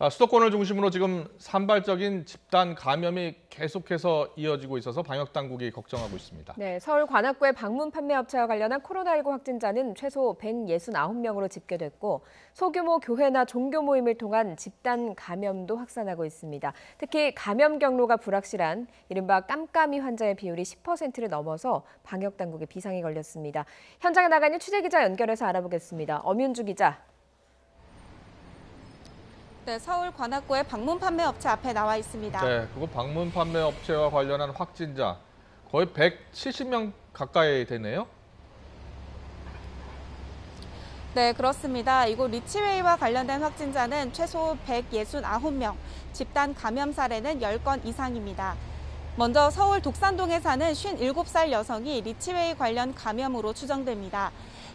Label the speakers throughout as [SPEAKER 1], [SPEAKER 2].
[SPEAKER 1] 수도권을 중심으로 지금 산발적인 집단 감염이 계속해서 이어지고 있어서 방역 당국이 걱정하고 있습니다.
[SPEAKER 2] 네, 서울 관악구의 방문 판매 업체와 관련한 코로나19 확진자는 최소 169명으로 집계됐고 소규모 교회나 종교 모임을 통한 집단 감염도 확산하고 있습니다. 특히 감염 경로가 불확실한 이른바 깜깜이 환자의 비율이 10%를 넘어서 방역 당국의 비상이 걸렸습니다. 현장에 나가 있는 취재기자 연결해서 알아보겠습니다. 엄윤주 기자.
[SPEAKER 3] 네, 서울 관악구의 방문 판매 업체 앞에 나와 있습니다.
[SPEAKER 1] 네, 그거 방문 판매 업체와 관련한 확진자 거의 170명 가까이 되네요.
[SPEAKER 3] 네, 그렇습니다. 이곳 리치웨이와 관련된 확진자는 최소 169명, 집단 감염 사례는 10건 이상입니다. 먼저 서울 독산동에 사는 57살 여성이 리치웨이 관련 감염으로 추정됩니다.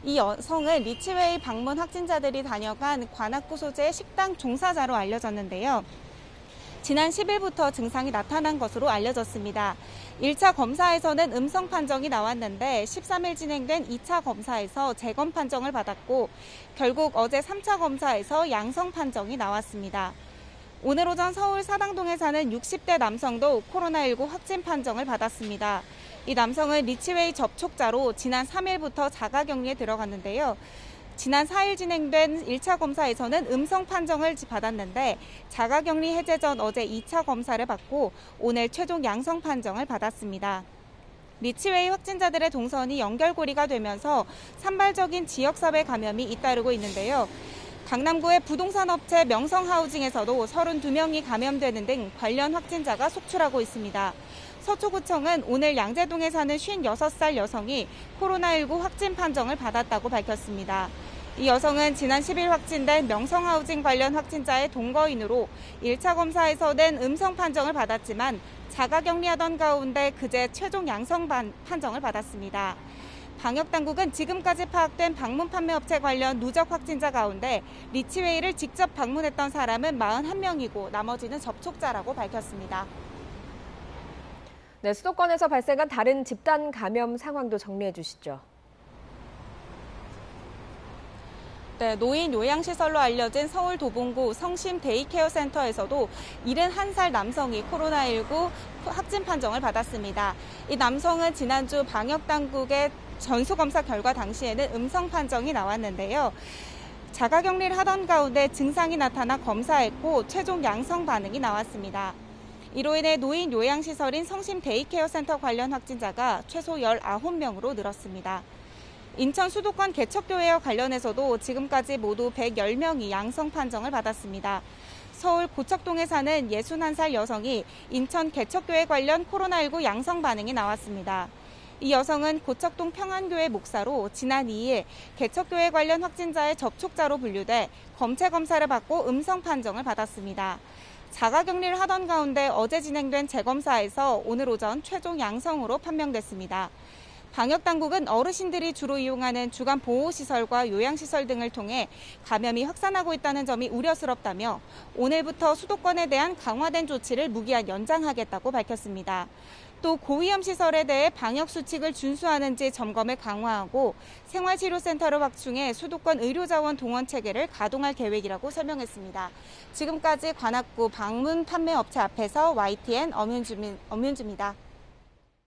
[SPEAKER 3] 이 여성은 리치웨이 방문 확진자들이 다녀간 관악구 소재의 식당 종사자로 알려졌는데요. 지난 10일부터 증상이 나타난 것으로 알려졌습니다. 1차 검사에서는 음성 판정이 나왔는데 13일 진행된 2차 검사에서 재검 판정을 받았고 결국 어제 3차 검사에서 양성 판정이 나왔습니다. 오늘 오전 서울 사당동에 사는 60대 남성도 코로나19 확진 판정을 받았습니다. 이 남성은 리치웨이 접촉자로 지난 3일부터 자가격리에 들어갔는데요. 지난 4일 진행된 1차 검사에서는 음성 판정을 받았는데 자가격리 해제 전 어제 2차 검사를 받고 오늘 최종 양성 판정을 받았습니다. 리치웨이 확진자들의 동선이 연결고리가 되면서 산발적인 지역사회 감염이 잇따르고 있는데요. 강남구의 부동산 업체 명성하우징에서도 32명이 감염되는 등 관련 확진자가 속출하고 있습니다. 서초구청은 오늘 양재동에 사는 56살 여성이 코로나19 확진 판정을 받았다고 밝혔습니다. 이 여성은 지난 10일 확진된 명성하우징 관련 확진자의 동거인으로 1차 검사에서는 음성 판정을 받았지만 자가격리하던 가운데 그제 최종 양성 판정을 받았습니다. 방역당국은 지금까지 파악된 방문 판매업체 관련 누적 확진자 가운데 리치웨이를 직접 방문했던 사람은 41명이고 나머지는 접촉자라고 밝혔습니다.
[SPEAKER 2] 네, 수도권에서 발생한 다른 집단 감염 상황도 정리해 주시죠.
[SPEAKER 3] 네, 노인 요양시설로 알려진 서울 도봉구 성심 데이케어 센터에서도 71살 남성이 코로나19 확진 판정을 받았습니다. 이 남성은 지난주 방역당국의 전수검사 결과 당시에는 음성 판정이 나왔는데요. 자가격리를 하던 가운데 증상이 나타나 검사했고 최종 양성 반응이 나왔습니다. 이로 인해 노인 요양시설인 성심 데이케어 센터 관련 확진자가 최소 19명으로 늘었습니다. 인천 수도권 개척교회와 관련해서도 지금까지 모두 110명이 양성 판정을 받았습니다. 서울 고척동에 사는 61살 여성이 인천 개척교회 관련 코로나19 양성 반응이 나왔습니다. 이 여성은 고척동 평안교회 목사로 지난 2일 개척교회 관련 확진자의 접촉자로 분류돼 검체 검사를 받고 음성 판정을 받았습니다. 자가격리를 하던 가운데 어제 진행된 재검사에서 오늘 오전 최종 양성으로 판명됐습니다. 방역당국은 어르신들이 주로 이용하는 주간 보호시설과 요양시설 등을 통해 감염이 확산하고 있다는 점이 우려스럽다며 오늘부터 수도권에 대한 강화된 조치를 무기한 연장하겠다고 밝혔습니다. 또 고위험 시설에 대해 방역 수칙을 준수하는지 점검을 강화하고 생활치료센터로 확충해 수도권 의료자원 동원 체계를 가동할 계획이라고 설명했습니다. 지금까지 관악구 방문 판매 업체 앞에서 YTN 엄윤주입니다.